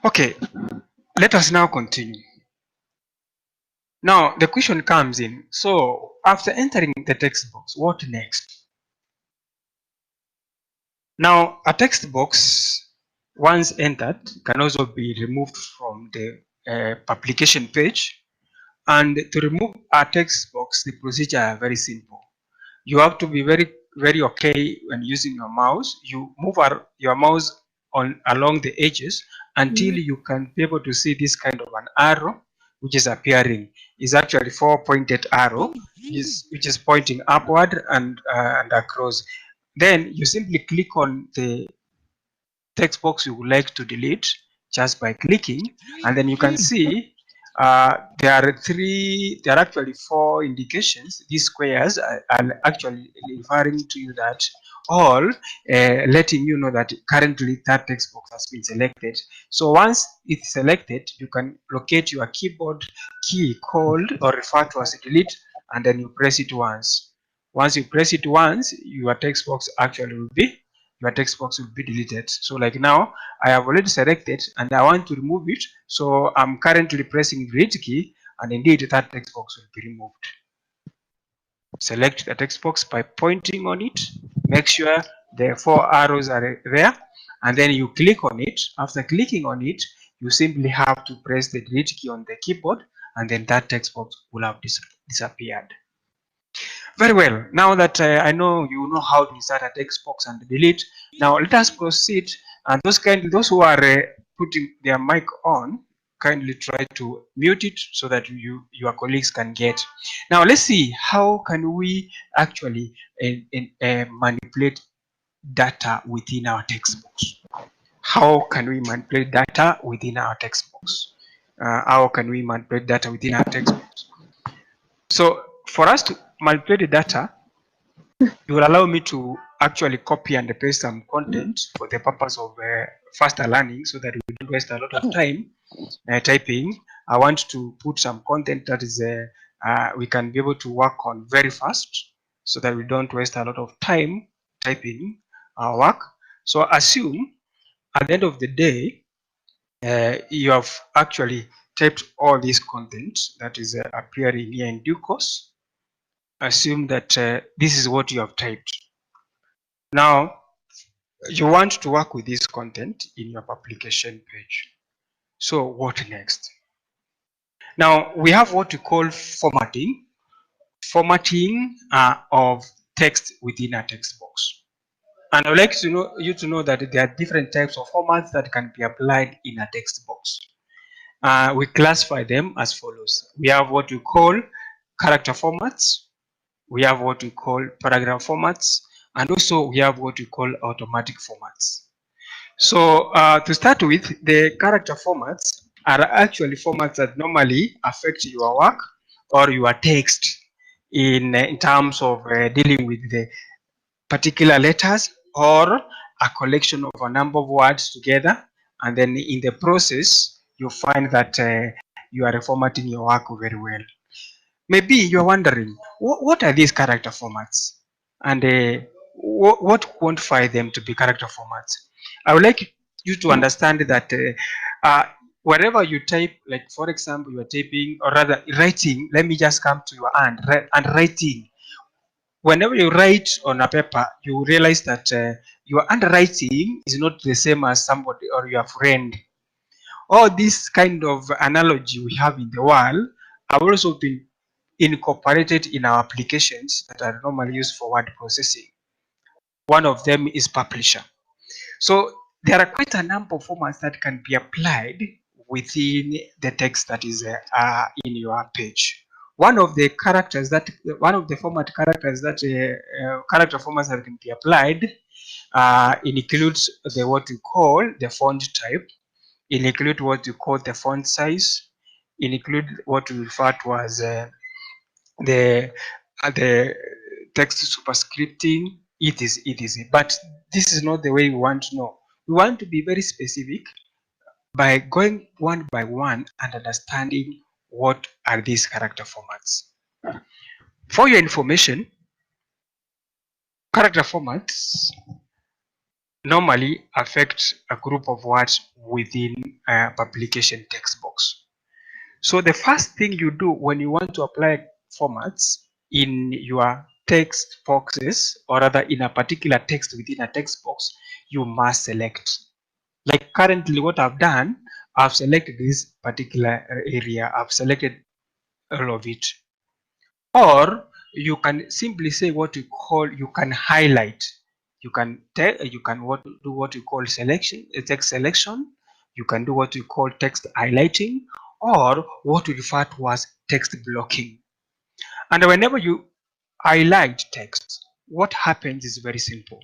Okay, let us now continue. Now the question comes in. So after entering the text box, what next? Now a text box once entered can also be removed from the publication page. And to remove a text box, the procedure are very simple. You have to be very okay when using your mouse. You move your mouse on along the edges until you can be able to see this kind of an arrow which is appearing. Is actually 4-pointed arrow which is pointing upward and across. Then you simply click on the text box you would like to delete just by clicking, and then you can see there are actually 4 indications. These squares are actually referring to you that all letting you know that currently that text box has been selected. So once it's selected, you can locate your keyboard key called or referred to as delete, and then you press it once. Once you press it once, your text box actually will be deleted. So like now I have already selected and I want to remove it, so I'm currently pressing delete key, and indeed that text box will be removed. Select the text box by pointing on it, make sure the 4 arrows are there, and then you click on it. After clicking on it, you simply have to press the delete key on the keyboard, and then that text box will have disappeared. Very well. Now that I know you know how to insert a text box and delete, now let us proceed. And those who are putting their mic on, kindly try to mute it so that your colleagues can get. Now let's see how can we actually manipulate data within our text box. How can we manipulate data within our text box? How can we manipulate data within our text box? So for us to manipulate the data, you will allow me to actually copy and paste some content for the purpose of faster learning, so that we don't waste a lot of time typing. I want to put some content that is we can be able to work on very fast, so that we don't waste a lot of time typing our work. So assume at the end of the day, you have actually typed all this content that is appearing here in due course. Assume that this is what you have typed. Now you want to work with this content in your publication page. So what next? Now we have what we call formatting. Formatting of text within a text box. And I would like you to know that there are different types of formats that can be applied in a text box. We classify them as follows. We have what we call character formats. We have what we call paragraph formats. And also we have what we call automatic formats. So to start with, the character formats are actually formats that normally affect your work or your text in terms of dealing with the particular letters or a collection of a number of words together, and then in the process you find that you are formatting your work very well. Maybe you're wondering, what are these character formats, and what quantify them to be character formats? I would like you to understand that wherever you type, like for example, you are typing, or rather writing. Let me just come to your hand and writing. Whenever you write on a paper, you realize that your handwriting is not the same as somebody or your friend. All this kind of analogy we have in the world have also been incorporated in our applications that are normally used for word processing. One of them is publisher. So there are quite a number of formats that can be applied within the text that is in your page. One of the format characters that character formats that can be applied includes what we call the font type. It includes what we call the font size. It includes what we refer to as the text superscripting. It is, but this is not the way we want to know. We want to be very specific by going one by one and understanding what are these character formats. For your information, character formats normally affect a group of words within a publication text box. So the first thing you do when you want to apply formats in your text boxes, or rather in a particular text within a text box, you must select. Like currently what I've done, I've selected this particular area, I've selected all of it. Or you can simply say what you call, you can highlight. You can do what you call selection, text selection. You can do what you call text highlighting, or what we refer to as text blocking. And whenever you highlight text, what happens is very simple.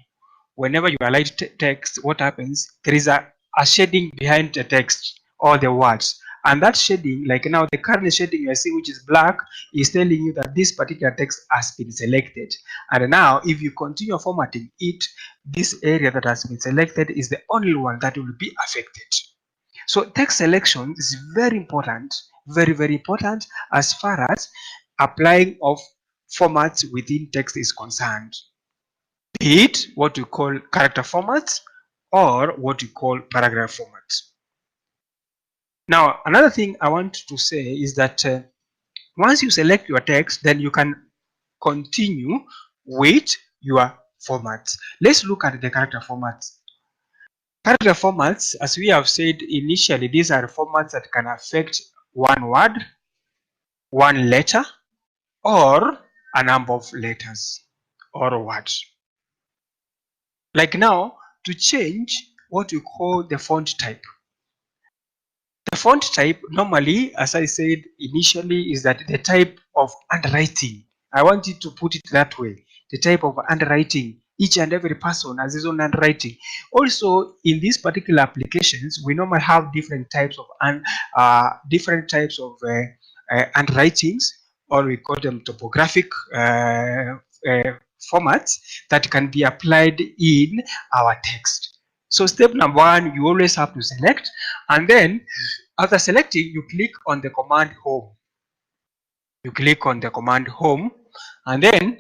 Whenever you highlight text, what happens? There is a shading behind the text or the words. And that shading, like now the current shading you see, which is black, is telling you that this particular text has been selected. And now, if you continue formatting it, this area that has been selected is the only one that will be affected. So text selection is very important, very, very important as far as applying of formats within text is concerned. Be it what we call character formats or what we call paragraph formats. Now, another thing I want to say is that once you select your text, then you can continue with your formats. Let's look at the character formats. Character formats, as we have said initially, these are formats that can affect one word, one letter, or a number of letters or words. Like now, to change what we call the font type. The font type normally, as I said initially, is that the type of handwriting. I want you to put it that way. The type of handwriting. Each and every person has his own handwriting. Also, in these particular applications, we normally have different types of handwritings, or we call them topographic formats that can be applied in our text. So step number one, you always have to select, and then after selecting, you click on the command home. You click on the command home, and then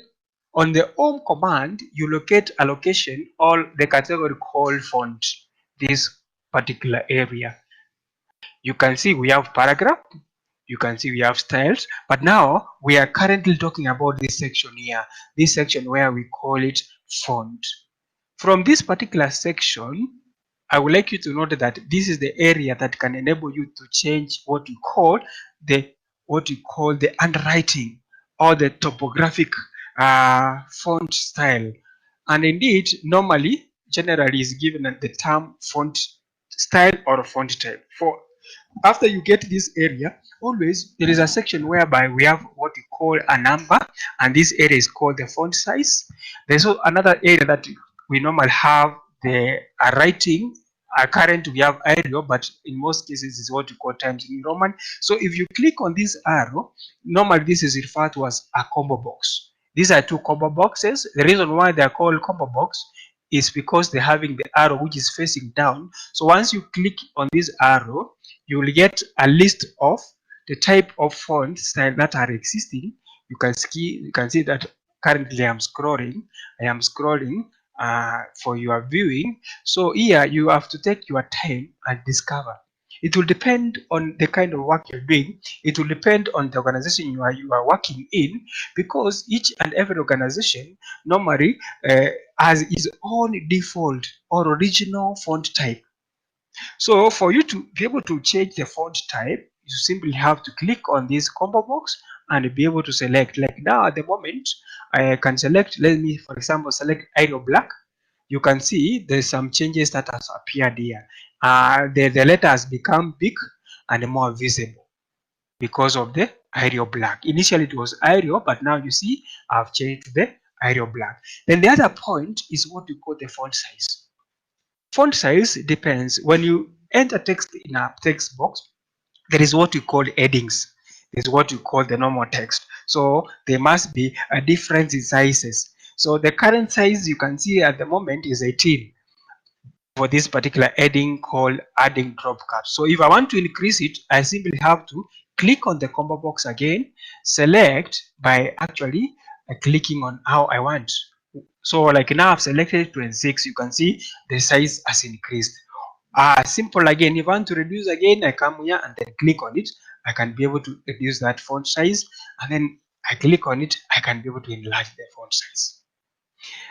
on the home command, you locate a location or the category called font, this particular area. You can see we have paragraph, you can see we have styles, but now we are currently talking about this section here, this section where we call it font. From this particular section, I would like you to note that this is the area that can enable you to change what you call the handwriting or the topographic font style. And indeed, normally, generally is given the term font style or font type. For after you get this area, always there is a section whereby we have what we call a number, and this area is called the font size. There's another area that we normally have the writing. Currently we have Arial, but in most cases is what we call Times New Roman. So if you click on this arrow, normally this is referred to as a combo box. These are two combo boxes. The reason why they are called combo box is because they're having the arrow which is facing down. So once you click on this arrow, you will get a list of the type of font style that are existing. You can see that currently I am scrolling for your viewing. So here you have to take your time and discover. It will depend on the kind of work you're doing. It will depend on the organization you are working in, because each and every organization normally has its own default or original font type. So for you to be able to change the font type, you simply have to click on this combo box and be able to select. Like now at the moment, I can select, let me for example select Arial Black. You can see there's some changes that has appeared here. The letter has become big and more visible because of the Arial Black. Initially it was Arial, but now you see I've changed the Arial Black. Then the other point is what we call the font size. Font size depends. When you enter text in a text box, there is what we call headings. There's what we call the normal text. So there must be a difference in sizes. So the current size you can see at the moment is 18 for this particular heading called adding drop caps. So if I want to increase it, I simply have to click on the combo box again, select by actually clicking on how I want. So like now I've selected 26, you can see the size has increased. Simple again, if I want to reduce again, I come here and then click on it. I can be able to reduce that font size, and then I click on it, I can be able to enlarge the font size.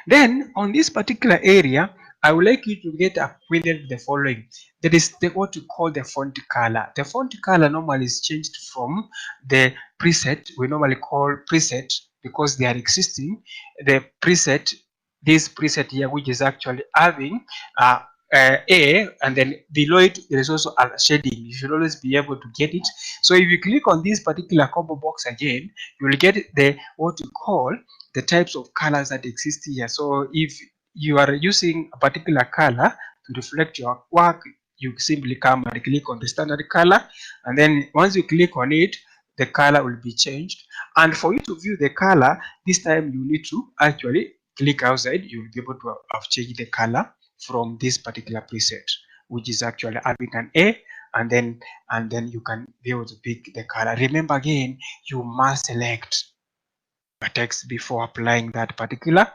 Then on this particular area, I would like you to get acquainted with the following. That is what we call the font color. The font color normally is changed from the preset. We normally call preset because they are existing. The preset, this preset here, which is actually having A, and then below it there is also a shading. You should always be able to get it. So if you click on this particular combo box again, you will get the what you call the types of colors that exist here. So if you are using a particular color to reflect your work, you simply come and click on the standard color, and then once you click on it, the color will be changed. And for you to view the color, this time you need to actually click outside. You will be able to have changed the color from this particular preset, which is actually having an A, and then you can be able to pick the color. Remember again, you must select a text before applying that particular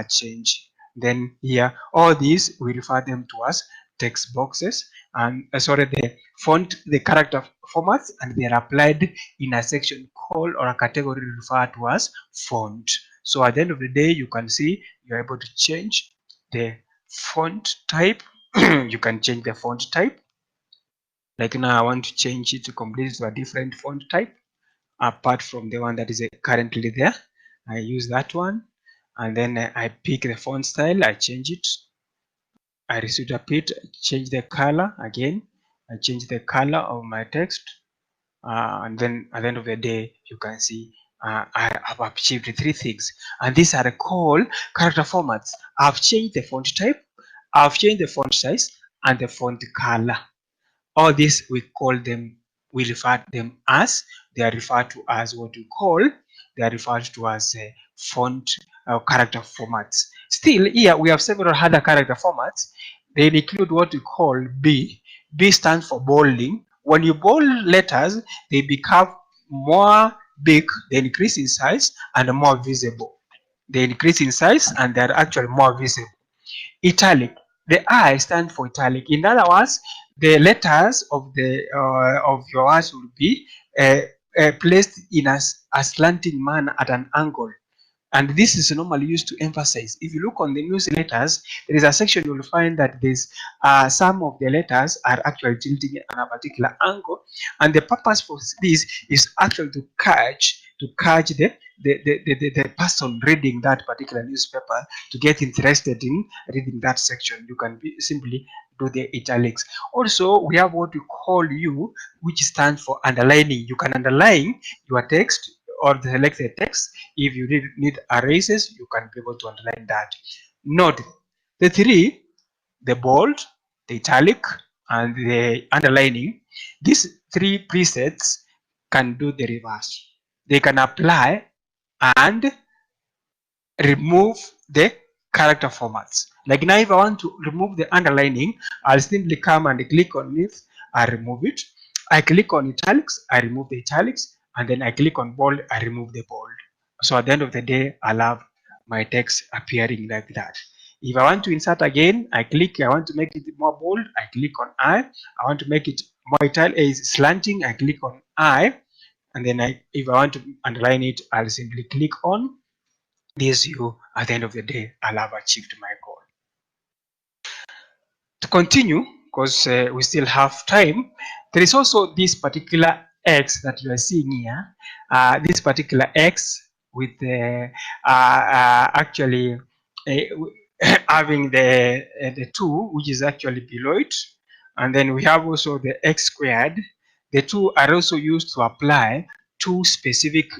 change. Then here, all these we refer them to as text boxes, and sorry, the font, the character formats, and they are applied in a section called or a category referred to as font. So at the end of the day, you can see you're able to change the font type. You can change the font type. Like now, I want to change it to completely to a different font type apart from the one that is currently there. I use that one, and then I pick the font style, I change it, I repeat, change the color again, I change the color of my text, and then at the end of the day, you can see I have achieved three things, and these are called character formats. I've changed the font type, I've changed the font size, and the font color. All this we call them, we refer them as, they are referred to as what we call, they are referred to as font character formats. Still here we have several other character formats. They include what we call B. B stands for bolding. When you bold letters, they become more big, they increase in size and more visible. They increase in size and they are actually more visible. Italic. The I stand for italic. In other words, the letters of the of your words will be placed in a slanting manner at an angle. And this is normally used to emphasize. If you look on the newsletters, there is a section you will find that there's some of the letters are actually tilting at a particular angle, and the purpose for this is actually to catch the person reading that particular newspaper to get interested in reading that section. You can simply do the italics. Also, we have what we call U, which stands for underlining. You can underline your text or select the text. If you need erases, you can be able to underline that. Note the three, the bold, the italic, and the underlining. These three presets can do the reverse. They can apply and remove the character formats. Like now, if I want to remove the underlining, I'll simply come and click on it, I remove it. I click on italics, I remove the italics, and then I click on bold, I remove the bold. So at the end of the day, I'll have my text appearing like that. If I want to insert again, I want to make it more bold, I click on I want to make it more slanting, I click on I, and then if I want to underline it, I'll simply click on this U. At the end of the day, I'll have achieved my goal. To continue, because we still have time, there is also this particular X that you are seeing here. This particular X with actually having the 2, which is actually below it, and then we have also the X squared. The two are also used to apply two specific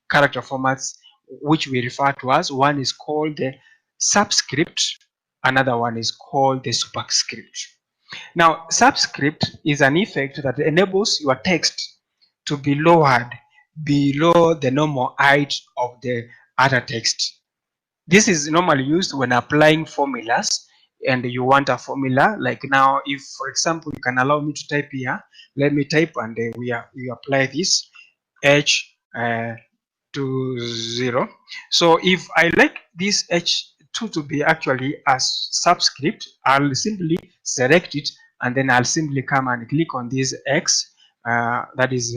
character formats, which we refer to as, one is called the subscript, another one is called the superscript. Now, subscript is an effect that enables your text to be lowered below the normal height of the other text. This is normally used when applying formulas, and you want a formula. Like now, if for example you can allow me to type here, let me type, and we apply this H to 0. So if I like this H 2 to be actually a subscript, I'll simply select it, and then I'll simply come and click on this X, that is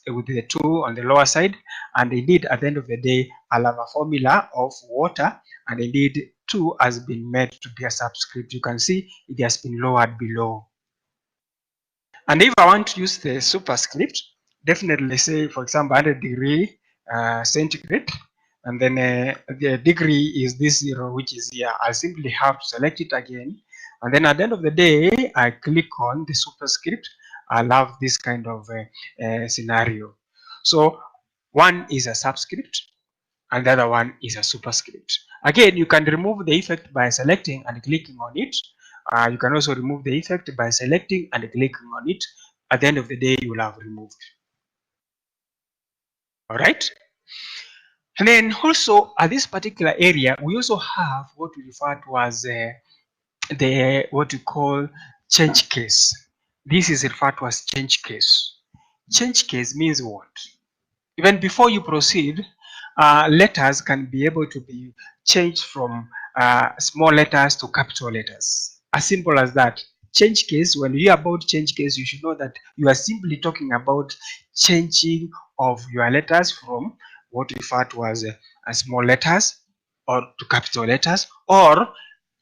with the 2 on the lower side, and indeed at the end of the day I'll have a formula of water, and indeed 2 has been made to be a subscript. You can see it has been lowered below. And if I want to use the superscript, definitely say, for example, 100 degree centigrade, and then the degree is this 0, which is here. I simply have to select it again, and then at the end of the day, I click on the superscript. I love this kind of scenario. So one is a subscript, and the other one is a superscript. Again, you can remove the effect by selecting and clicking on it. You can also remove the effect by selecting and clicking on it. At the end of the day, you will have removed. All right. And then also at this particular area, we also have what we refer to as the what we call change case. This is referred to as change case. Change case means what? Even before you proceed, letters can be able to be changed from small letters to capital letters. As simple as that. Change case, when you hear about change case, you should know that you are simply talking about changing of your letters from what we refer to as small letters or to capital letters, or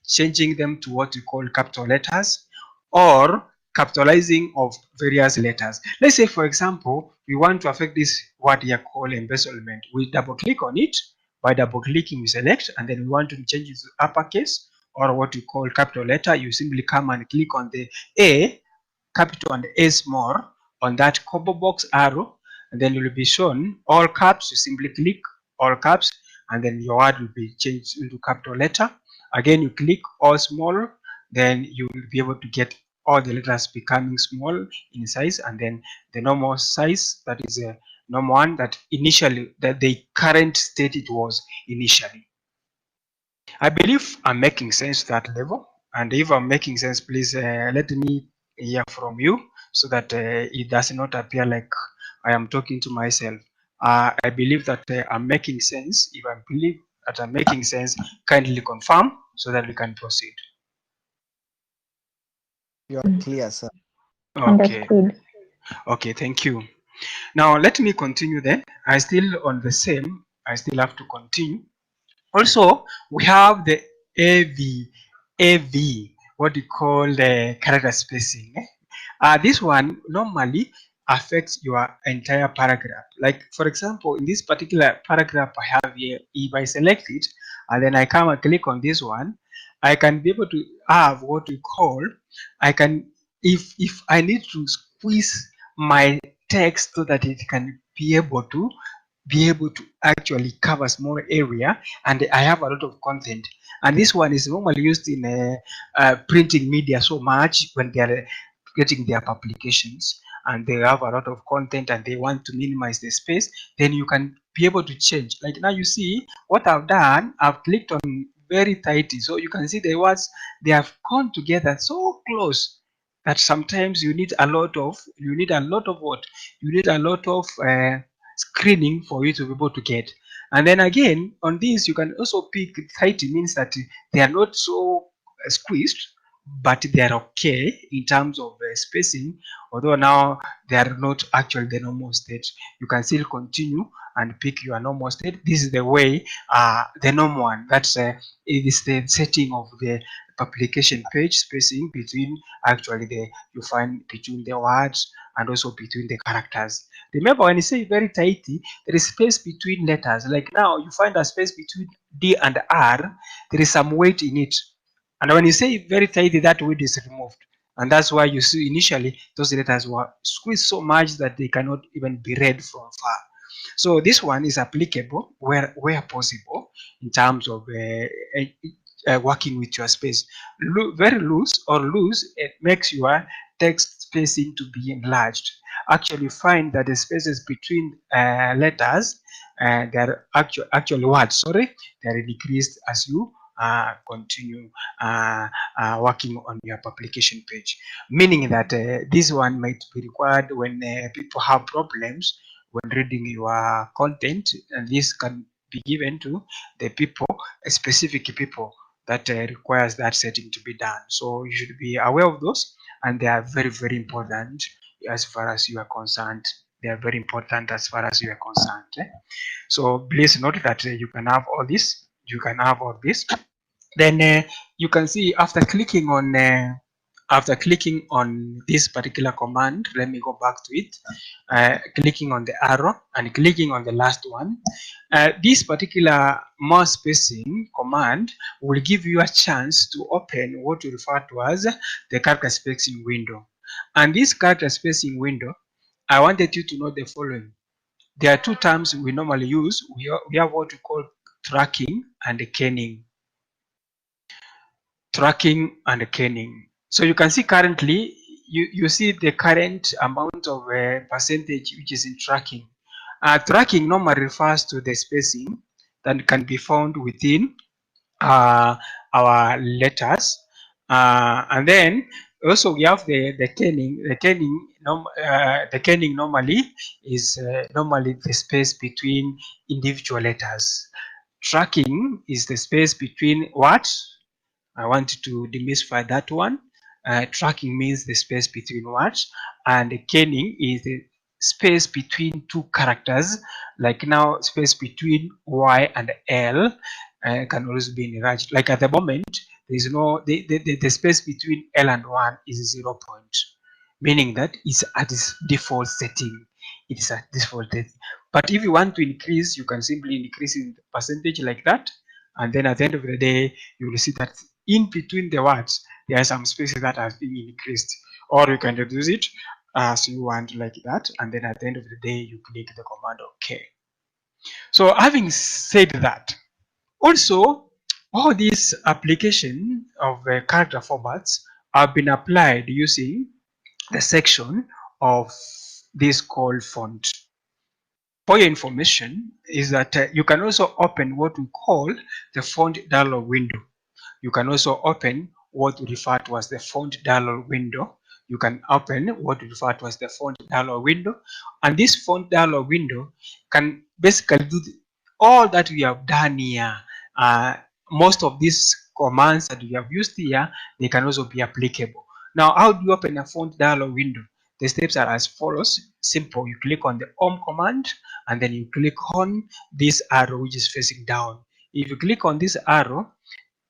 changing them to what we call capital letters, or capitalizing of various letters. Let's say, for example, we want to affect this word here called embezzlement. We double click on it. By double clicking, we select, and then we want to change it to uppercase or what we call capital letter. You simply come and click on the A, capital and A small on that combo box arrow, and then you will be shown all caps. You simply click all caps, and then your word will be changed into capital letter. Again, you click all small, then you will be able to get all the letters becoming small in size, and then the normal size, that is a normal one that initially, that the current state it was initially. I believe I'm making sense to that level, and if I'm making sense, please let me hear from you so that it does not appear like I am talking to myself. I believe that I'm making sense. If I believe that I'm making sense, kindly confirm so that we can proceed. You are clear, sir. Okay. Understood. Okay, thank you. Now let me continue then. I still on the same. I still have to continue. Also, we have the AV, what you call the character spacing. This one normally affects your entire paragraph. Like, for example, in this particular paragraph I have here, if I select it and then I come and click on this one, I can be able to have what we call, I can, if I need to squeeze my text so that it can be able to actually cover small area, and I have a lot of content, and this one is normally used in printing media so much when they are getting their publications and they have a lot of content and they want to minimize the space, then you can be able to change. Like now you see what I've done, I've clicked on very tightly, so you can see the words, they have gone together so close that sometimes you need a lot of what, you need a lot of screening for you to be able to get. And then again on this you can also pick tight, means that they are not so squeezed, but they are okay in terms of spacing, although now they are not actually the normal state. You can still continue and pick your normal state. This is the way the normal one, that's it is the setting of the publication page spacing between actually the you find between the words and also between the characters. Remember, when you say very tighty, there is space between letters. Like now, you find a space between D and R. There is some weight in it. And when you say very tighty, that weight is removed. And that's why you see initially those letters were squeezed so much that they cannot even be read from far. So this one is applicable where possible in terms of working with your space. Very loose or loose, it makes your text spacing to be enlarged. Actually find that the spaces between letters, they are actually words, sorry, they are decreased as you continue working on your publication page, meaning that this one might be required when people have problems when reading your content, and this can be given to the people, specific people that requires that setting to be done. So you should be aware of those, and they are very, very important as far as you are concerned. They are very important as far as you are concerned. So please note that you can have all this. You can have all this. Then you can see after clicking on this particular command, let me go back to it. Clicking on the arrow and clicking on the last one, this particular more spacing command will give you a chance to open what you refer to as the character spacing window. And this character spacing window, I wanted you to know the following. There are two terms we normally use. We have what we call tracking and kenning. Tracking and kenning. So you can see currently, you see the current amount of percentage which is in tracking. Tracking normally refers to the spacing that can be found within our letters. And then also we have the kenning. The kenning normally is normally the space between individual letters. Tracking is the space between what? I want to demystify that one. Tracking means the space between words, and kenning is the space between two characters. Like now, space between Y and L can also be enlarged. Like at the moment, there is no the space between L and 1 is 0 point, meaning that it's at its default setting. It is at default setting. But if you want to increase, you can simply increase in percentage like that, and then at the end of the day, you will see that in between the words there are some spaces that are being increased, or you can reduce it as you want like that, and then at the end of the day you click the command OK. So having said that, also all these application of character formats have been applied using the section of this called font. For your information is that you can also open what we call the font dialog window. You can also open what we refer to as the font dialog window. You can open what we refer to as the font dialog window. And this font dialog window can basically do all that we have done here. Most of these commands that we have used here, they can also be applicable. Now, how do you open a font dialog window? The steps are as follows. Simple. You click on the home command, and then you click on this arrow which is facing down. If you click on this arrow,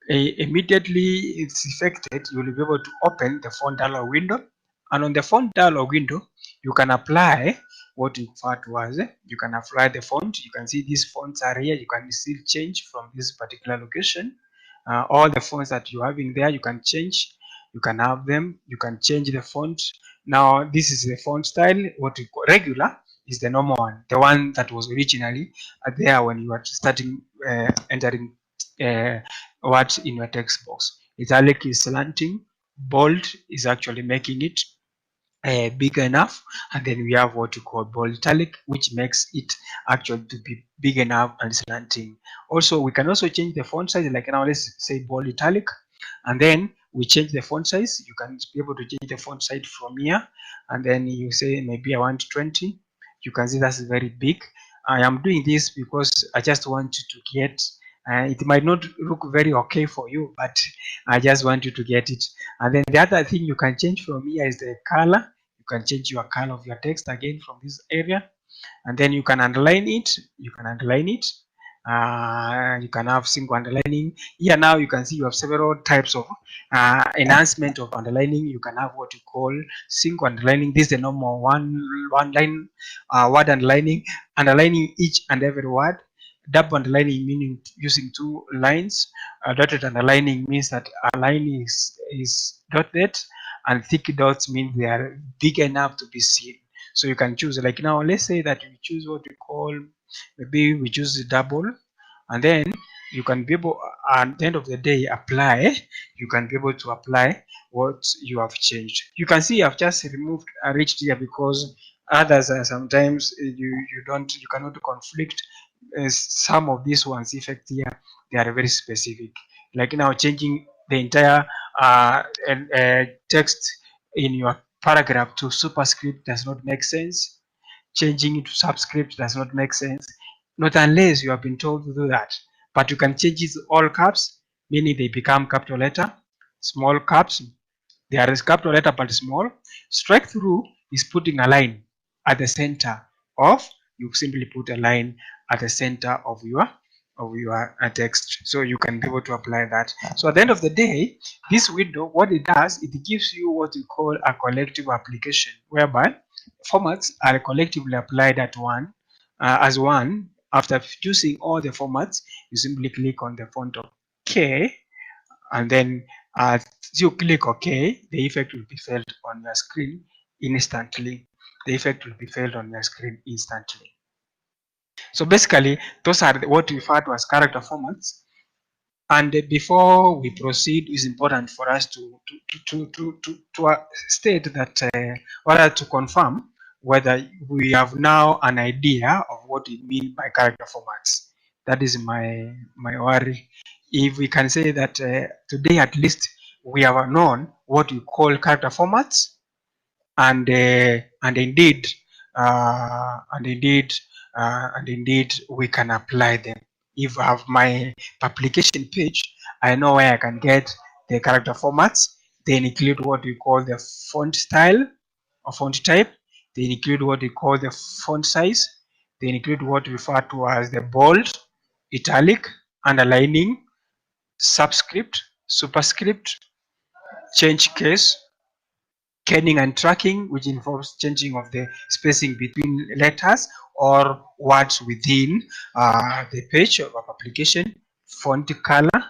immediately it's affected, you will be able to open the font dialog window. And on the font dialog window, you can apply what you refer to as, you can apply the font. You can see these fonts are here. You can still change from this particular location. All the fonts that you have in there, you can change. You can have them. You can change the font. Now, this is the font style. What we call regular is the normal one, the one that was originally there when you were starting entering what in your text box. Italic is slanting, bold is actually making it big enough, and then we have what we call bold italic, which makes it actually to be big enough and slanting. Also, we can also change the font size. Like now, let's say bold italic, and then we change the font size. You can be able to change the font size from here, and then you say maybe I want 20. You can see that's very big. I am doing this because I just want you to get. It might not look very okay for you, but I just want you to get it. And then the other thing you can change from here is the color. You can change your color of your text again from this area, and then you can underline it. You can underline it. You can have single underlining. Here now you can see you have several types of enhancement of underlining. You can have what you call single underlining. This is the normal one line word underlining each and every word. Double underlining meaning using two lines. Dotted underlining means that a line is dotted, and thick dots mean they are big enough to be seen. So you can choose, like now, let's say that we choose what we call, maybe we choose the double, and then you can be able, at the end of the day, apply. You can be able to apply what you have changed. You can see I've just removed a reached here because others are sometimes you cannot conflict. Some of these ones effect here, they are very specific. Like now, changing the entire text in your paragraph to superscript does not make sense. Changing it to subscript does not make sense. not unless you have been told to do that. But you can change it to all caps, meaning they become capital letter, small caps, there is capital letter but small. Strike through is putting a line at the center of, you simply put a line at the center of your text, so you can be able to apply that. So at the end of the day, this window, what it does, it gives you what we call a collective application, whereby formats are collectively applied at one as one. After choosing all the formats, you simply click on the font of K, and then as you click OK, the effect will be felt on your screen instantly. The effect will be felt on your screen instantly. So basically, those are what we refer to as character formats. And before we proceed, it's important for us to state that, or to confirm whether we have now an idea of what we mean by character formats. That is my worry. If we can say that today at least we have known what we call character formats, and indeed we can apply them. If I have my publication page, I know where I can get the character formats. They include what we call the font style or font type. They include what we call the font size. They include what we refer to as the bold, italic, underlining, subscript, superscript, change case, kerning and tracking, which involves changing of the spacing between letters or words within the page of application, font color,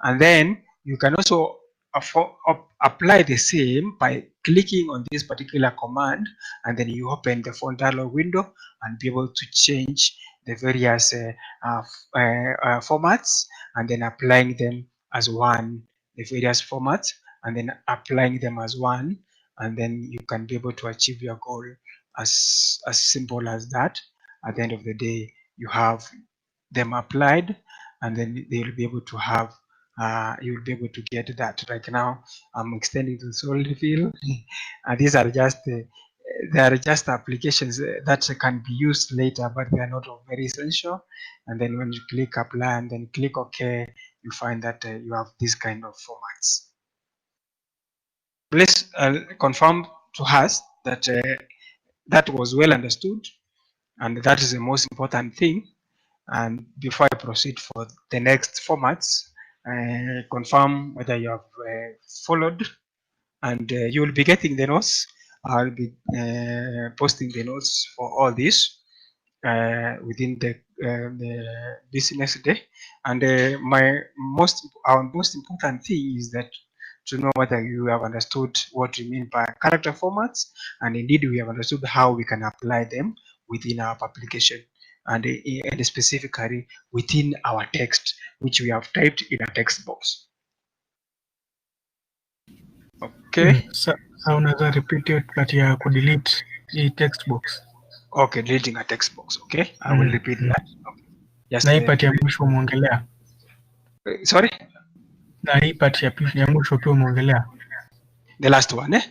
and then you can also apply the same by clicking on this particular command, and then you open the font dialog window and be able to change the various formats, and then applying them as one, the various formats, and then applying them as one, and then you can be able to achieve your goal as simple as that. At the end of the day, you have them applied, and then they will be able to have you will be able to get that. Right now I'm extending to solid fill and these are just they are just applications that can be used later, but they are not very essential. And then when you click apply and then click OK, you find that you have this kind of formats. Please confirm to us that that was well understood, and that is the most important thing. And before I proceed for the next formats, confirm whether you have followed, and you will be getting the notes. I'll be posting the notes for all this within the this next day. And our most important thing is that to know whether you have understood what we mean by character formats, and indeed we have understood how we can apply them within our application, and specifically within our text, which we have typed in a text box. Okay. So unaweza repeat it but ya kudelete hii text box. Okay, deleting a text box. Okay, I will repeat that. Okay. Just na hii part ya mwisho umeongelea. Sorry? Na hii part ya mwisho pia umeongelea. The last one, eh?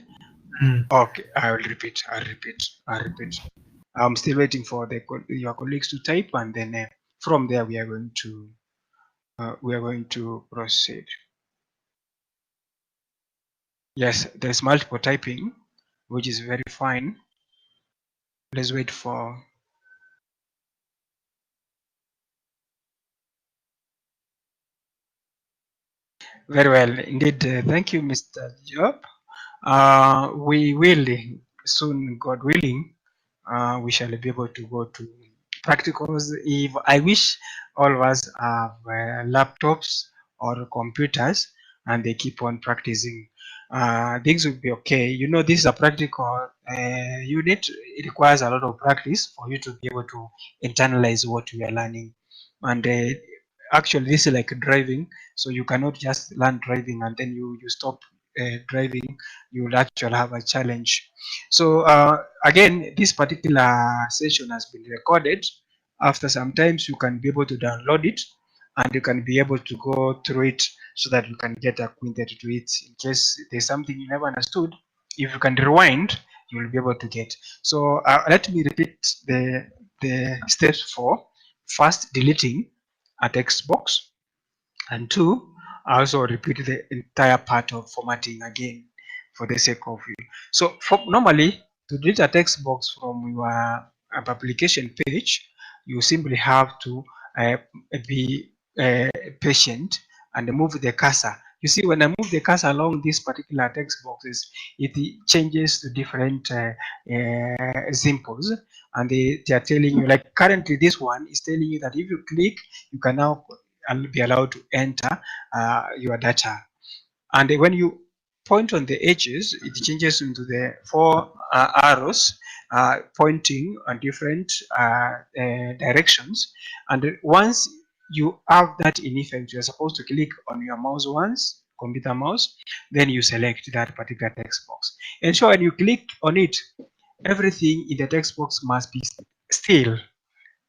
Okay, I will repeat. I'll repeat. I'm still waiting for your colleagues to type, and then from there we are going to proceed. Yes, there's multiple typing, which is very fine. Let's wait for. Very well, indeed. Thank you, Mr. Job. We will soon, God willing, we shall be able to go to practicals. If I wish all of us have laptops or computers and they keep on practicing, things will be okay. You know, this is a practical unit. It requires a lot of practice for you to be able to internalize what you are learning. And actually, this is like driving. So you cannot just learn driving and then you stop driving. You will actually have a challenge. So again, this particular session has been recorded. After some times, you can be able to download it, and you can be able to go through it so that you can get acquainted to it. In case there's something you never understood, if you can rewind, you will be able to get. So let me repeat the steps for first deleting a text box, and two, I also repeat the entire part of formatting again for the sake of you. So normally, to delete a text box from your publication page, you simply have to be patient and move the cursor. You see, when I move the cursor along these particular text boxes, it changes to different symbols, and they are telling you, like currently this one is telling you that if you click, you can now be allowed to enter your data. And when you point on the edges, it changes into the four arrows pointing on different directions. And once you have that in effect, you're supposed to click on your mouse once, computer mouse, then you select that particular text box. And so when you click on it, everything in the text box must be still.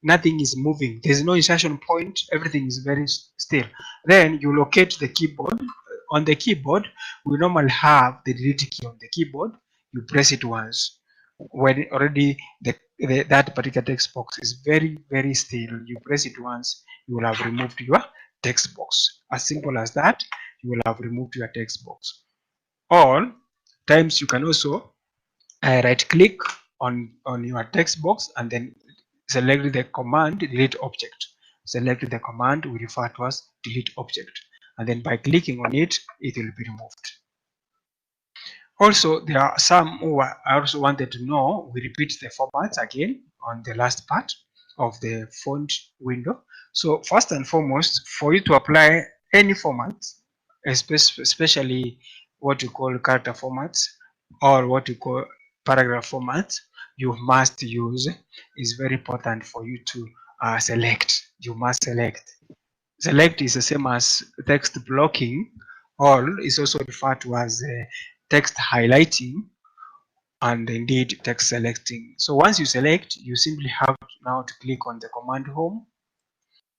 Nothing is moving. There's no insertion point. Everything is very still. Then you locate the keyboard. On the keyboard, we normally have the delete key on the keyboard. You press it once. When already that particular text box is very still, you press it once, you will have removed your text box. As simple as that, you will have removed your text box. Or times you can also right click on your text box and then select the command delete object. Select the command we refer to as delete object, and then by clicking on it, it will be removed. Also, there are some who also wanted to know, we repeat the formats again on the last part of the font window. So first and foremost, for you to apply any format, especially what you call character formats or what you call paragraph formats, you must use, is very important for you to select. You must select. Select is the same as text blocking, or is also referred to as text highlighting, and indeed text selecting. So once you select, you simply have now to click on the command home,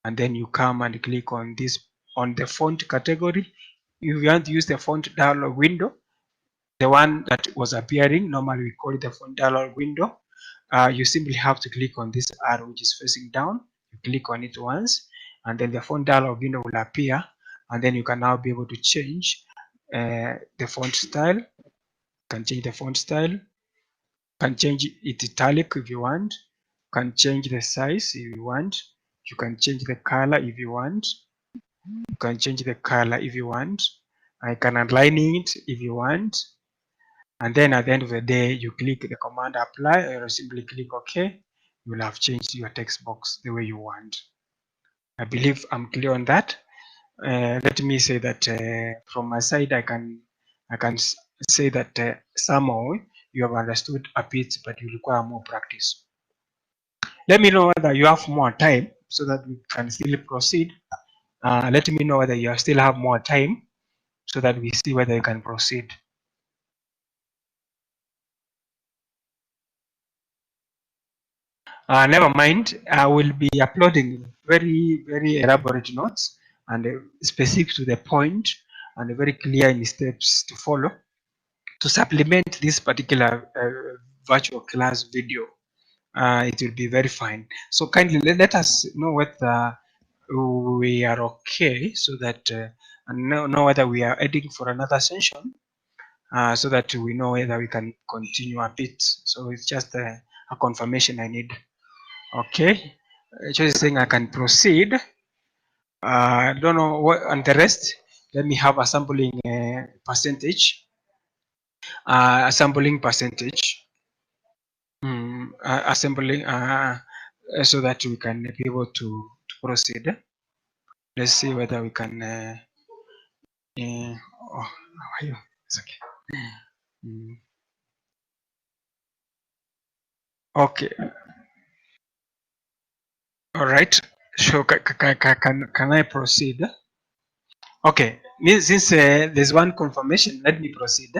and then you come and click on this, on the font category. If you want to use the font dialog window, the one that was appearing, normally we call it the font dialog window, you simply have to click on this arrow which is facing down. You click on it once, and then the font dialog window will appear, and then you can now be able to change the font style. You can change the font style, can change it italic if you want, can change the size if you want, you can change the color if you want, you can change the color if you want, I can align it if you want, and then at the end of the day, you click the command apply, or simply click OK. You will have changed your text box the way you want. I believe I'm clear on that. Let me say that from my side, I can say that somehow you have understood a bit, but you require more practice. Let me know whether you have more time so that we can still proceed. Let me know whether you still have more time so that we see whether you can proceed. Never mind, I will be uploading very elaborate notes and specific to the point and very clear in steps to follow to supplement this particular virtual class video. It will be very fine. So kindly let us know whether we are okay, so that and know whether we are heading for another session, so that we know whether we can continue a bit. So it's just a confirmation I need. Okay, just saying I can proceed. I don't know what on the rest. Let me have a sampling percentage. Sampling percentage. Assembling so that we can be able to proceed. Let's see whether we can. Oh, how are you? It's okay. Okay. All right. So can I proceed? Okay. Since there's one confirmation, let me proceed.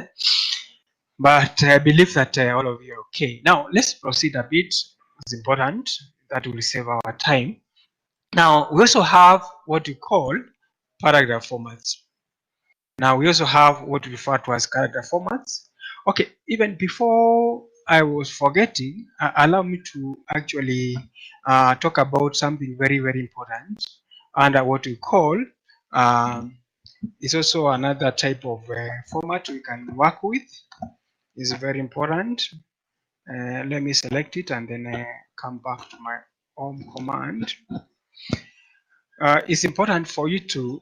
But I believe that all of you are okay. Now let's proceed a bit. It's important that will save our time. Now we also have what we call paragraph formats. Now we also have what we refer to as character formats. Okay, even before I was forgetting, allow me to actually talk about something very, very important under what we call, um, it's also another type of format we can work with. It's very important. Let me select it and then come back to my home command. It's important for you to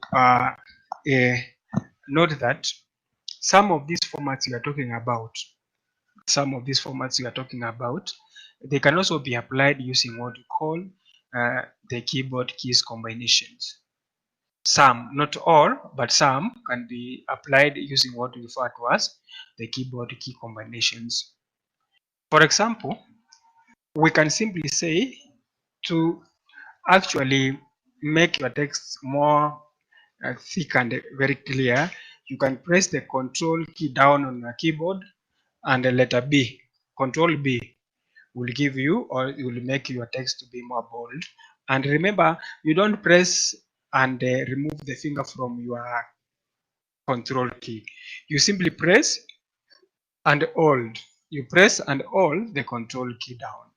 note that some of these formats you are talking about, they can also be applied using what we call the keyboard keys combinations. Some, not all, but some can be applied using what we refer to as the keyboard key combinations. For example, we can simply say, to actually make your text more thick and very clear, you can press the control key down on your keyboard and the letter B. Control B will give you, or it will make your text to be more bold. And remember, you don't press and remove the finger from your control key. You simply press and hold. You press and hold the control key down.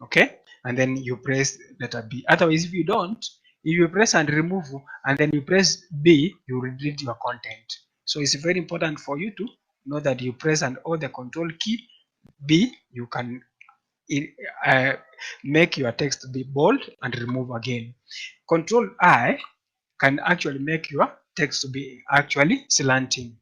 Okay, and then you press letter B. Otherwise, if you don't, if you press and remove and then you press B, you will read your content. So it's very important for you to know that you press and hold the control key B, you can make your text be bold and remove again. Control I can actually make your text to be actually slanting.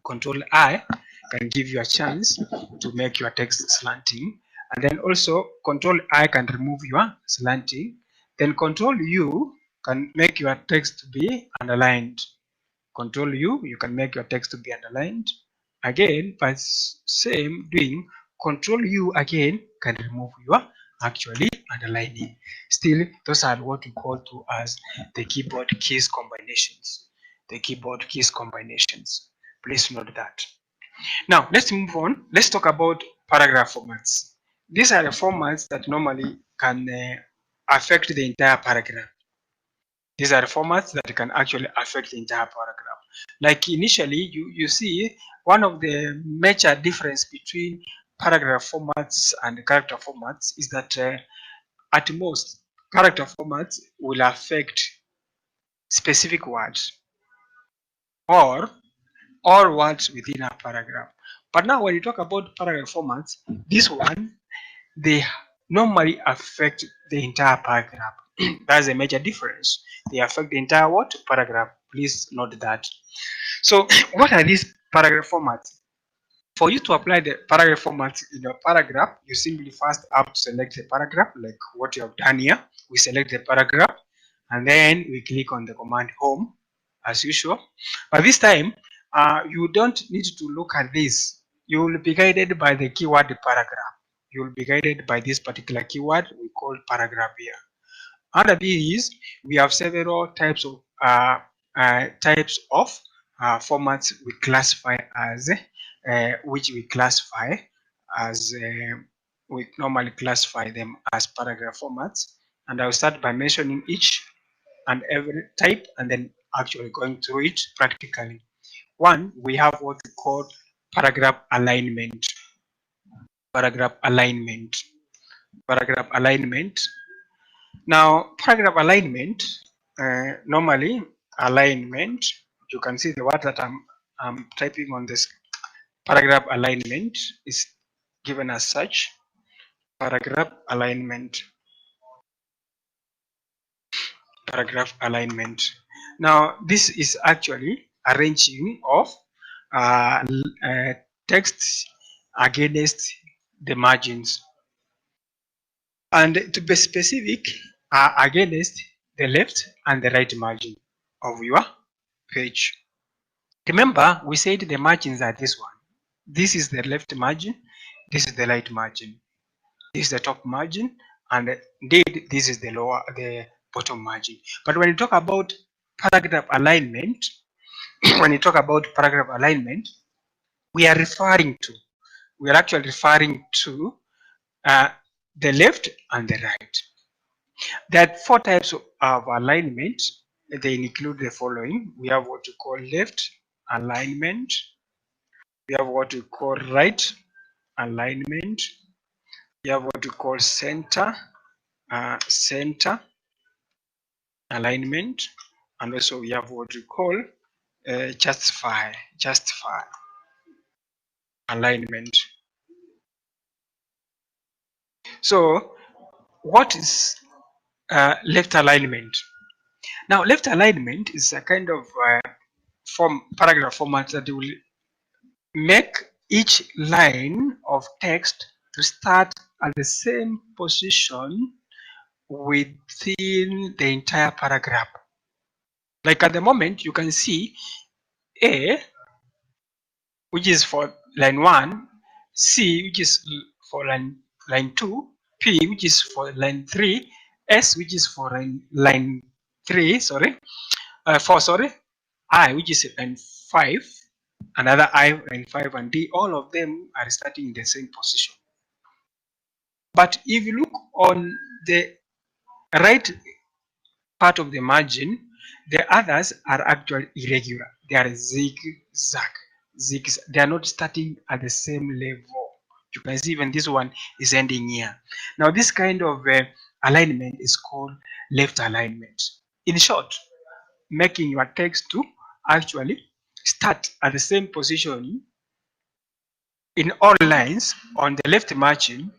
Control I can give you a chance to make your text slanting, and then also Control I can remove your slanting. Then Control U can make your text to be underlined. Control U, you can make your text to be underlined. Again, by same doing, Control U again can remove your actually underlining. Still, those are what we call to as the keyboard keys combinations. The keyboard keys combinations. Please note that. Now, let's move on. Let's talk about paragraph formats. These are the formats that normally can affect the entire paragraph. These are the formats that can actually affect the entire paragraph. Like initially, you see one of the major difference between paragraph formats and character formats is that at most, character formats will affect specific words or all words within a paragraph. But now when you talk about paragraph formats, this one, they normally affect the entire paragraph. That's a major difference. They affect the entire what? Paragraph. Please note that. So what are these paragraph formats? For you to apply the paragraph formats in your paragraph, you simply first have to select the paragraph, like what you have done here. We select the paragraph and then we click on the command home as usual. But this time, you don't need to look at this. You will be guided by the keyword paragraph. You will be guided by this particular keyword we call paragraph here. Under these, we have several types of formats we classify as we normally classify them as paragraph formats. And I'll start by mentioning each and every type and then actually going through it practically. One, we have what we call paragraph alignment. Paragraph alignment. Paragraph alignment. Now, paragraph alignment, normally alignment, you can see the word that I'm typing on this. Paragraph alignment is given as such. Paragraph alignment. Paragraph alignment. Now, this is actually arranging of text against the margins. And to be specific, against the left and the right margin of your page. Remember, we said the margins are this one. This is the left margin, this is the right margin, this is the top margin, and indeed this is the bottom margin. But when you talk about paragraph alignment, we are actually referring to the left and the right. There are four types of alignment. They include the following. We have what we call left alignment. We have what we call right alignment. We have what we call center alignment, and also we have what we call justify alignment. So what is left alignment? Now left alignment is a kind of paragraph format that will make each line of text to start at the same position within the entire paragraph. Like at the moment, you can see A, which is for line 1, C, which is for line 2, P, which is for line 3, S, which is for line 3, 4, I, which is line 5, another I, line 5, and D, all of them are starting in the same position. But if you look on the right part of the margin, the others are actually irregular. They are zigzag. They are not starting at the same level. You can see even this one is ending here. Now this kind of alignment is called left alignment. In short, making your text to actually start at the same position in all lines on the left margin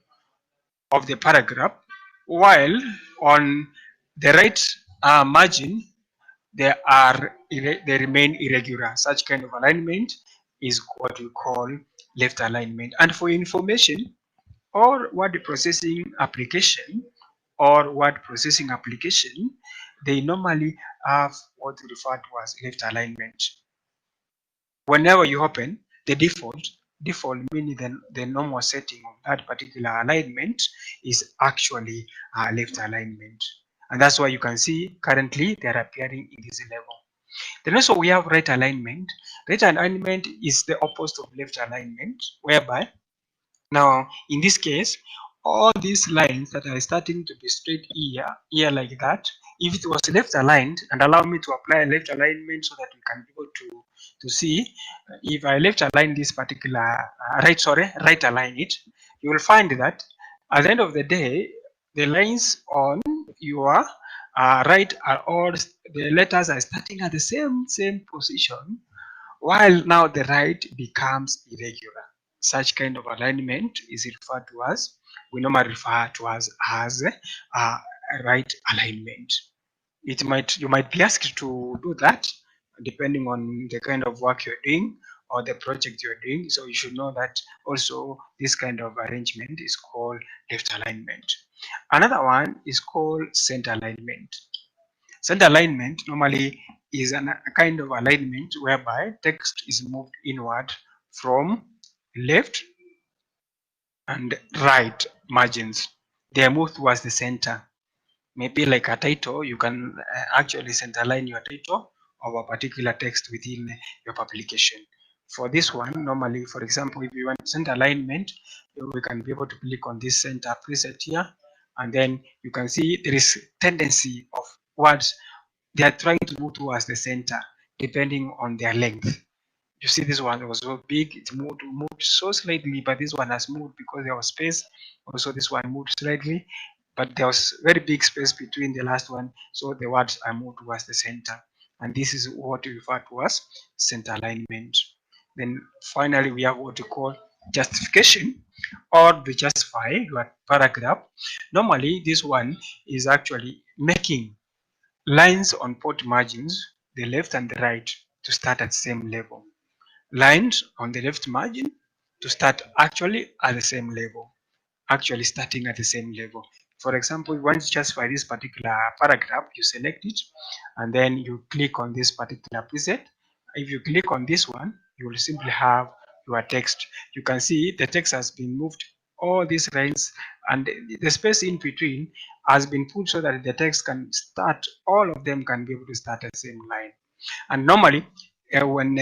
of the paragraph, while on the right margin they remain irregular. Such kind of alignment is what we call left alignment. And for information, or word processing application, they normally have what we refer to as left alignment. Whenever you open the default meaning the normal setting of that particular alignment is actually left alignment, and that's why you can see currently they are appearing in this level. Then also we have right alignment. Right alignment is the opposite of left alignment, whereby now in this case all these lines that are starting to be straight here like that, if it was left aligned, and allow me to apply left alignment so that we can be able to see, if I left align this particular right align it, you will find that at the end of the day the lines on your right are all, the letters are starting at the same position, while now the right becomes irregular. Such kind of alignment is referred to as, we normally refer to as right alignment. You might be asked to do that depending on the kind of work you're doing or the project you're doing. So you should know that also this kind of arrangement is called left alignment. Another one is called center alignment. Center alignment normally is a kind of alignment whereby text is moved inward from left and right margins. They are moved towards the center. Maybe like a title, you can actually center align your title of a particular text within your publication. For this one, normally, for example, if you want center alignment, we can be able to click on this center preset here, and then you can see there is tendency of words they are trying to move towards the center depending on their length. You see this one was so big, it moved so slightly, but this one has moved because there was space. Also this one moved slightly, but there was very big space between the last one, so the words are moved towards the center, and this is what we refer to as center alignment. Then finally we have what we call justification, or to justify your paragraph. Normally this one is actually making lines on both margins, the left and the right, to start at the same level. Lines on the left margin to start actually at the same level, actually starting at the same level. For example, if you want to justify this particular paragraph, you select it and then you click on this particular preset. If you click on this one, you will simply have your text. You can see the text has been moved, all these lines, and the space in between has been put so that the text can start, all of them can be able to start at the same line. And normally when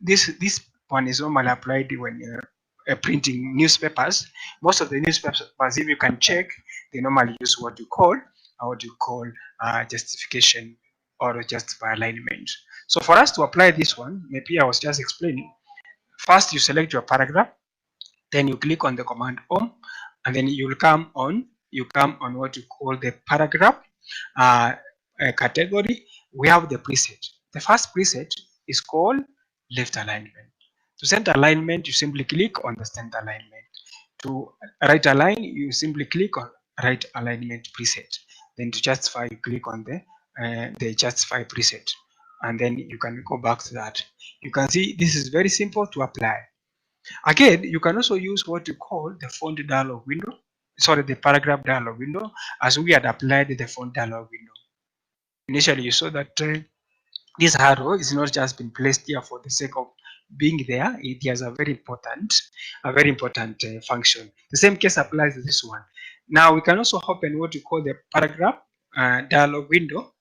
this one is normally applied when printing newspapers. Most of the newspapers, if you can check, they normally use what you call justification or justify alignment. So for us to apply this one, maybe I was just explaining. First, you select your paragraph. Then you click on the command home, and then you come on what you call the paragraph category. We have the preset. The first preset is called left alignment. To center alignment, you simply click on the center alignment. To right align, you simply click on right alignment preset. Then to justify, you click on the justify preset, and then you can go back to that. You can see this is very simple to apply. Again, you can also use what you call the font dialog window, sorry, the paragraph dialog window, as we had applied the font dialog window. Initially, you saw that this arrow is not just been placed here for the sake of being there. It has a very important function. The same case applies to this one. Now we can also open what we call the paragraph dialog window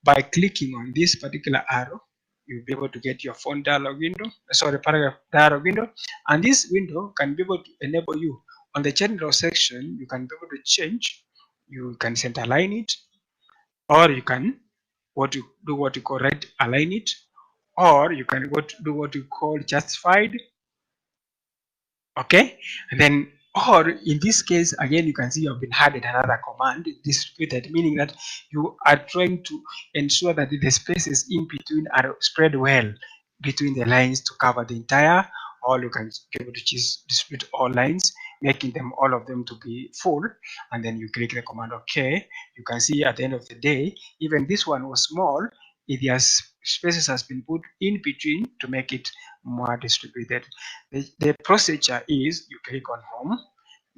by clicking on this particular arrow. You'll be able to get your font dialog window, sorry, paragraph dialog window, and this window can be able to enable you on the general section. You can be able to change. You can center align it, or you can what you call right align it, or you can do what you call justified. Okay, and then, or in this case again, you can see you have been added another command, distributed, meaning that you are trying to ensure that the spaces in between are spread well between the lines to cover the entire, or you can be able to choose distribute all lines, making them all of them to be full, and then you click the command OK. You can see at the end of the day, even this one was small, it has spaces has been put in between to make it more distributed. The procedure is you click on home,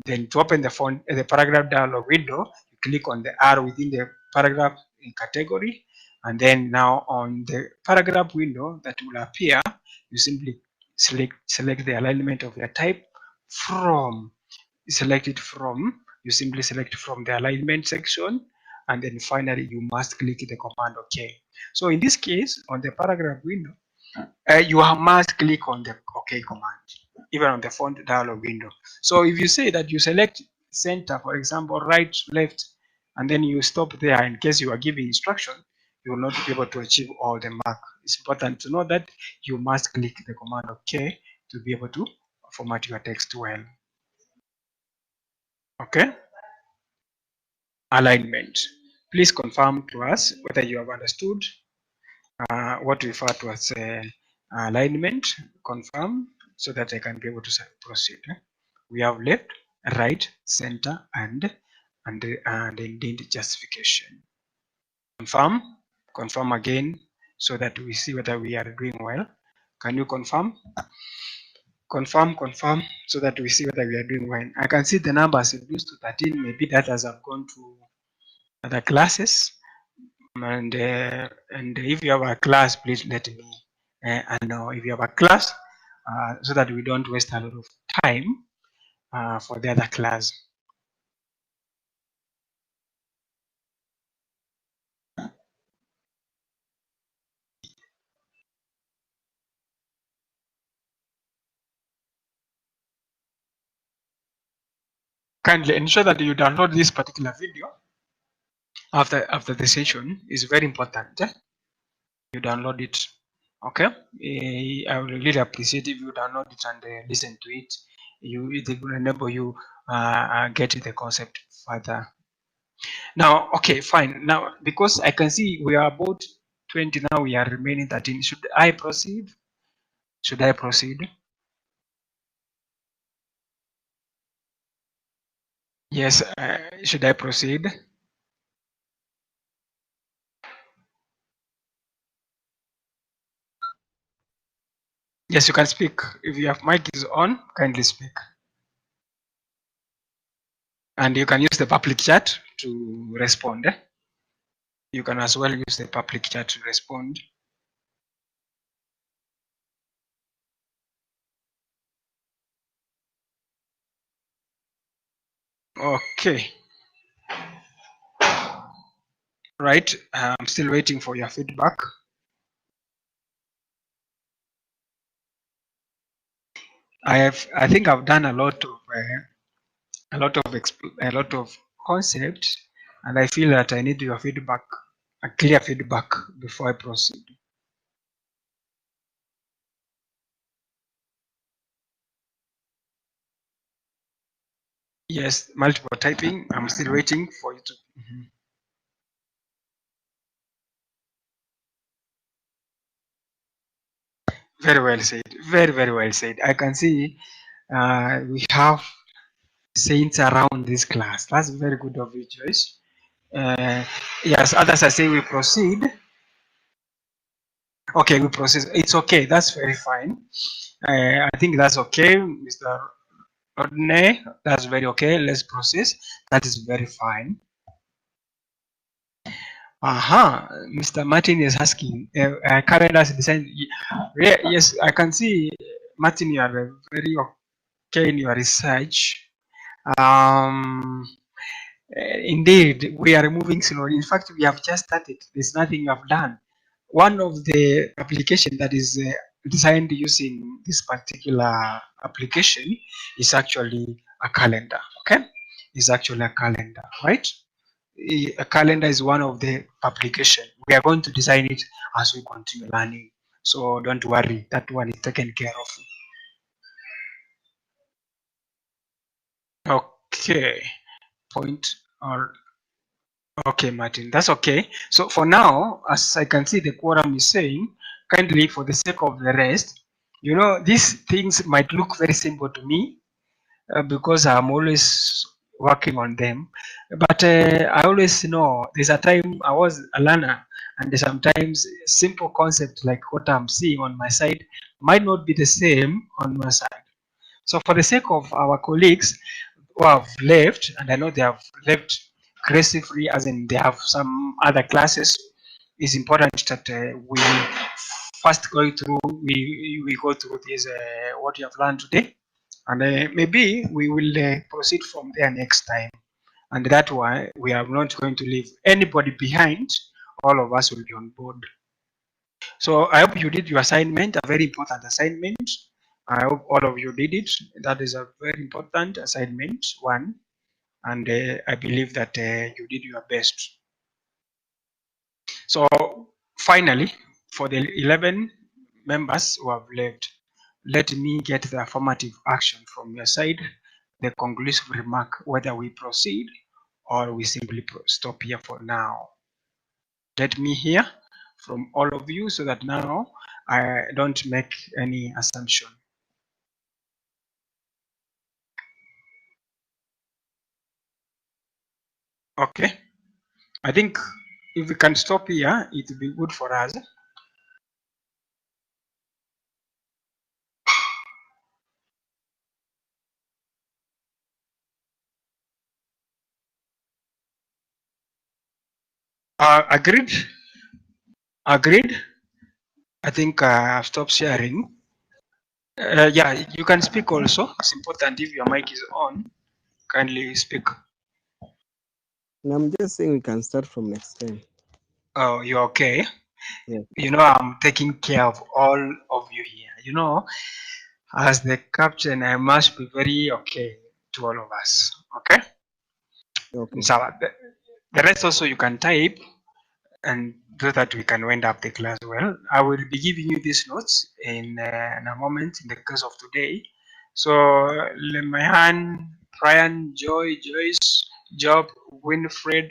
then to open the paragraph dialog window, you click on the arrow within the paragraph category, and then now on the paragraph window that will appear, you simply select the alignment of your type from, you simply select from the alignment section, and then finally you must click the command OK. So in this case, on the paragraph window, you must click on the OK command, even on the font dialog window. So if you say that you select center, for example, right, left, and then you stop there in case you are giving instruction, you will not be able to achieve all the mark. It's important to know that you must click the command OK to be able to format your text well. Okay. Alignment. Please confirm to us whether you have understood what we refer to as alignment. Confirm so that I can be able to proceed. We have left, right, center, and indeed justification. Confirm again so that we see whether we are doing well. Can you confirm? Confirm so that we see whether we are doing well. I can see the numbers reduced to 13. Maybe that has gone to other classes. And if you have a class, please let me know if you have a class, so that we don't waste a lot of time for the other class. Kindly ensure that you download this particular video after the session. Is very important. You download it. Okay, I would really appreciate if you download it and listen to it. It will enable you get the concept further. Now, okay, fine. Now, because I can see we are about 20 now, we are remaining 13. Should I proceed? Should I proceed? Yes, should I proceed? Yes, you can speak. If your mic is on, kindly speak. And you can use the public chat to respond. You can as well use the public chat to respond. Okay. Right. I'm still waiting for your feedback. I think I've done a lot of concepts, and I feel that I need your feedback, a clear feedback before I proceed. Yes, multiple typing. I'm still waiting for you to. Mhm. Very well said. Very, very well said. I can see we have saints around this class. That's very good of you, Joyce. Yes, others are saying we proceed. Okay, we proceed. It's okay. That's very fine. I think that's okay, Mr. Rodney. That's very okay. Let's proceed. That is very fine. Aha, Mr. Martin is asking, calendars design. Yes, I can see, Martin, you are very okay in your research. Um, Indeed, we are moving slowly. In fact, we have just started. There's nothing you have done. One of the application that is designed using this particular application is actually a calendar. Okay, is actually a calendar, right? A calendar is one of the application. We are going to design it as we continue learning. So don't worry, that one is taken care of. Okay, point or okay, Martin, that's okay. So for now, as I can see, the quorum is saying, kindly for the sake of the rest, these things might look very simple to me, because I'm always working on them. But I always know there's a time I was a learner, and sometimes simple concept like what I'm seeing on my side might not be the same on my side. So for the sake of our colleagues who have left, and I know they have left gracefully, as in they have some other classes, it's important that we first we go through this what you have learned today, and maybe we will proceed from there next time. And that why we are not going to leave anybody behind. All of us will be on board. So I hope you did your assignment, a very important assignment. I hope all of you did it. That is a very important assignment, one, and I believe that you did your best. So finally, for the 11 members who have left, let me get the affirmative action from your side, the conclusive remark, whether we proceed or we simply stop here for now. Let me hear from all of you so that now I don't make any assumption. Okay, I think if we can stop here, it will be good for us. Agreed? Agreed? I think I've stopped sharing. Yeah, you can speak also. It's important if your mic is on, kindly speak. And I'm just saying we can start from next time. Oh, you're okay? Yeah. I'm taking care of all of you here. As the captain, I must be very okay to all of us. Okay? Okay. So the rest also you can type, and so that we can wind up the class well. I will be giving you these notes in a moment in the course of today. So Lemahan, Brian, Joy, Joyce, Job, Winfred,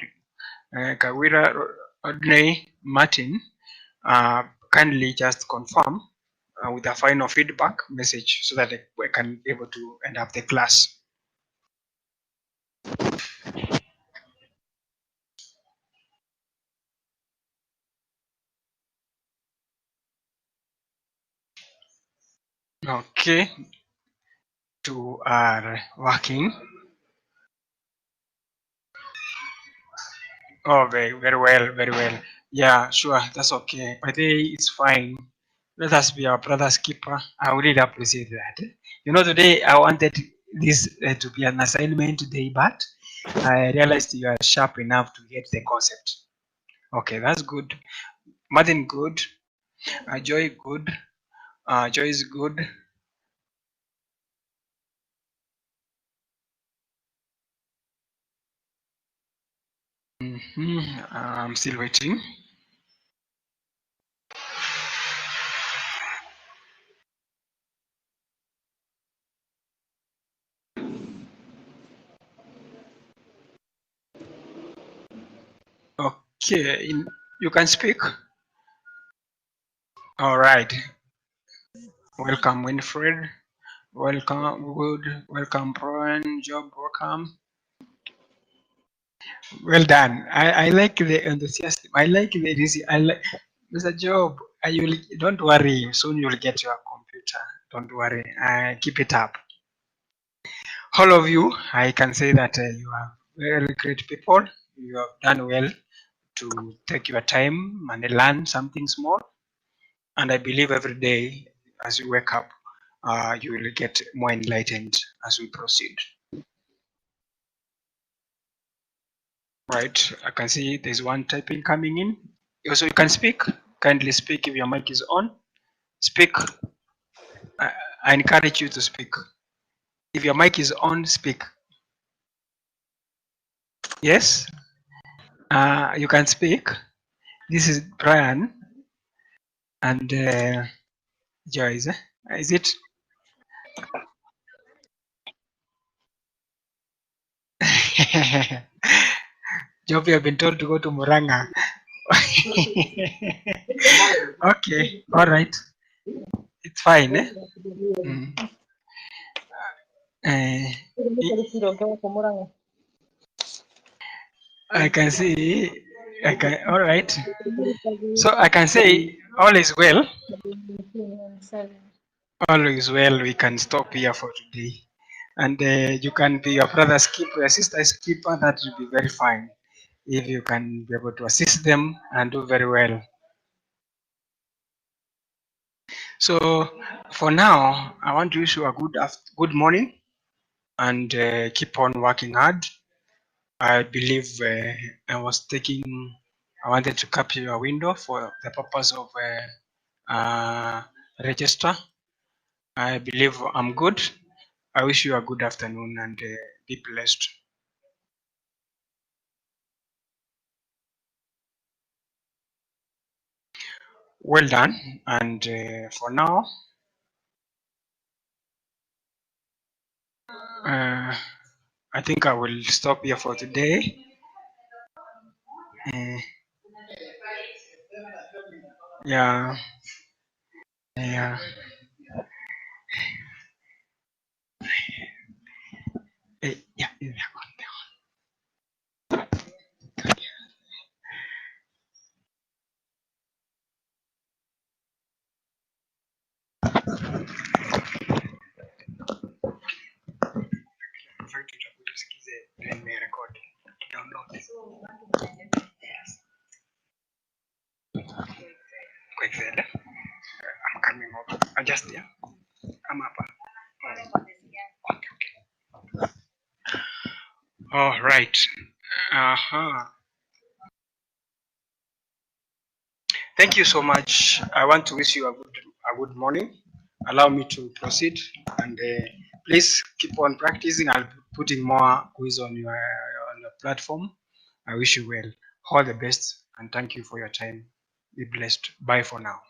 Kawira, Rodney, Martin, kindly just confirm with a final feedback message so that I can be able to end up the class. Okay, two are working. Oh, very, very well, very well. Yeah, sure, that's okay. But it's fine. Let us be our brother's keeper. I would really appreciate that. Today I wanted this to be an assignment today, but I realized you are sharp enough to get the concept. Okay, that's good. Martin, good. Joy, good. Joy is good. I'm still waiting. Okay, you can speak. All right. Welcome, Winfred. Welcome, Wood. Welcome, Brian. Job, welcome. Well done. I like the enthusiasm. I like the easy. I like Mr. Job. Don't worry. Soon you'll get your computer. Don't worry. Keep it up. All of you, I can say that you are very great people. You have done well to take your time and learn something small. And I believe every day as you wake up, you will get more enlightened as we proceed. Right, I can see there's one typing coming in. Also, you can speak. Kindly speak if your mic is on. Speak. I encourage you to speak. If your mic is on, speak. Yes, you can speak. This is Brian and Joyce. Is it? Job, you have been told to go to Muranga. Okay, all right. It's fine. Eh? Mm. Uh, I can see. I can. All right. So I can say all is well. All is well. We can stop here for today, and you can be your brother's keeper, your sister's keeper. That will be very fine if you can be able to assist them and do very well. So for now, I want to wish you a good morning and keep on working hard. I believe I wanted to capture your window for the purpose of register. I believe I'm good. I wish you a good afternoon and be blessed. Well done. And for now, I think I will stop here for today. Uh, yeah, yeah. Yeah, yeah. Quick there. I'm coming over. Adjust, yeah. I'm up. All right. Uh-huh. Thank you so much. I want to wish you a good morning. Allow me to proceed, and please keep on practicing. I'll be putting more quiz on your platform. I wish you well. All the best, and thank you for your time. Be blessed. Bye for now.